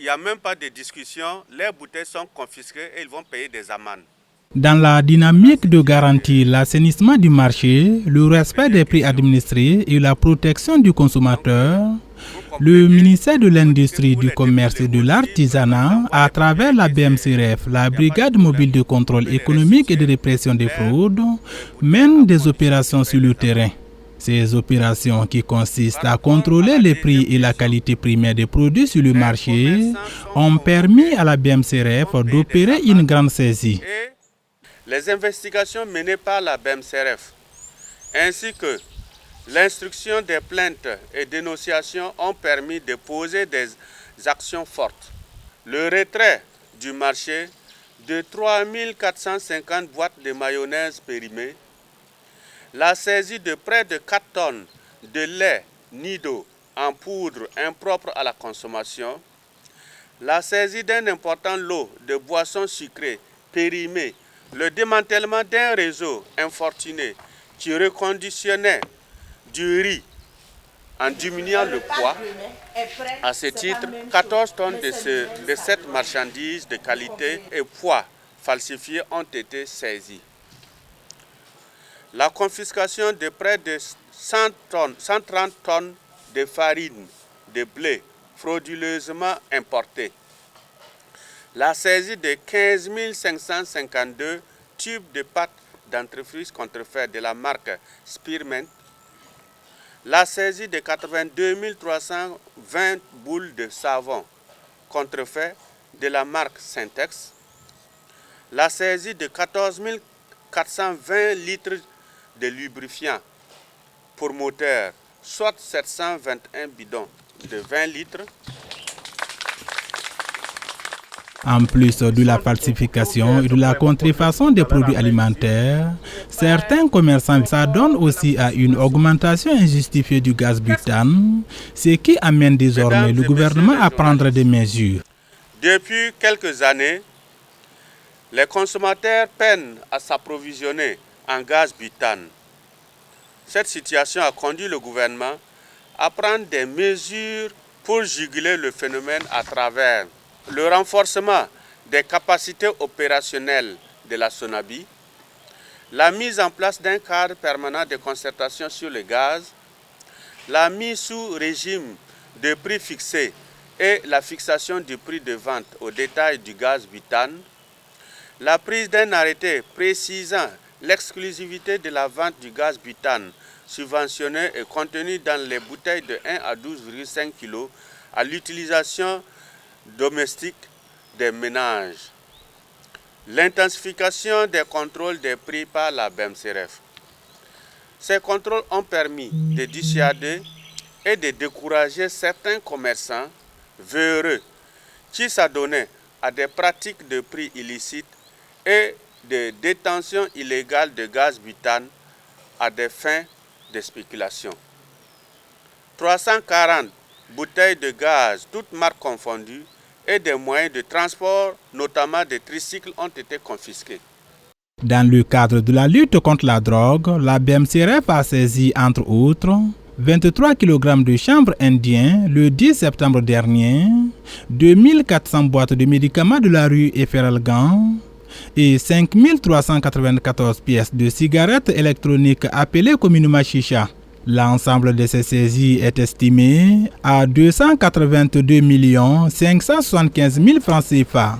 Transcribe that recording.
il n'y a même pas de discussion, les bouteilles sont confisquées et ils vont payer des amendes. Dans la dynamique de garantir l'assainissement du marché, le respect des prix administrés et la protection du consommateur, le ministère de l'Industrie, du Commerce et de l'Artisanat, à travers la BMCRF, la Brigade mobile de contrôle économique et de répression des fraudes, mène des opérations sur le terrain. Ces opérations qui consistent à contrôler les prix et la qualité primaire des produits sur le marché ont permis à la BMCRF d'opérer une grande saisie. Les investigations menées par la BMCRF ainsi que l'instruction des plaintes et dénonciations ont permis de poser des actions fortes. Le retrait du marché de 3450 boîtes de mayonnaise périmées, la saisie de près de 4 tonnes de lait Nido en poudre impropre à la consommation, la saisie d'un important lot de boissons sucrées périmées, le démantèlement d'un réseau infortuné qui reconditionnait du riz en diminuant le poids. À ce titre, 14 tonnes de cette marchandise de qualité et poids falsifiés ont été saisies. La confiscation de près de 130 tonnes de farine de blé frauduleusement importée. La saisie de 15 552 tubes de pâte dentifrice contrefait de la marque Spearmint. La saisie de 82 320 boules de savon contrefait de la marque Syntex. La saisie de 14 420 litres de lubrifiant pour moteur, soit 721 bidons de 20 litres. En plus de la falsification et de la contrefaçon des produits alimentaires, certains commerçants s'adonnent aussi à une augmentation injustifiée du gaz butane, ce qui amène désormais le gouvernement à prendre des mesures. Depuis quelques années, les consommateurs peinent à s'approvisionner en gaz butane. Cette situation a conduit le gouvernement à prendre des mesures pour juguler le phénomène à travers le renforcement des capacités opérationnelles de la SONABI, la mise en place d'un cadre permanent de concertation sur le gaz, la mise sous régime de prix fixé et la fixation du prix de vente au détail du gaz butane, la prise d'un arrêté précisant l'exclusivité de la vente du gaz butane subventionné et contenu dans les bouteilles de 1 à 12,5 kg à l'utilisation domestique des ménages. L'intensification des contrôles des prix par la BMCRF. Ces contrôles ont permis de dissuader et de décourager certains commerçants véreux qui s'adonnaient à des pratiques de prix illicites et de détention illégale de gaz butane à des fins de spéculation. 340 bouteilles de gaz, toutes marques confondues, et des moyens de transport, notamment des tricycles, ont été confisqués. Dans le cadre de la lutte contre la drogue, la BMCRF a saisi, entre autres, 23 kg de chanvre indien le 10 septembre dernier, 2400 boîtes de médicaments de la rue Efferalgan et 5394 pièces de cigarettes électroniques appelées communément chicha. L'ensemble de ces saisies est estimé à 282 575 000 francs CFA.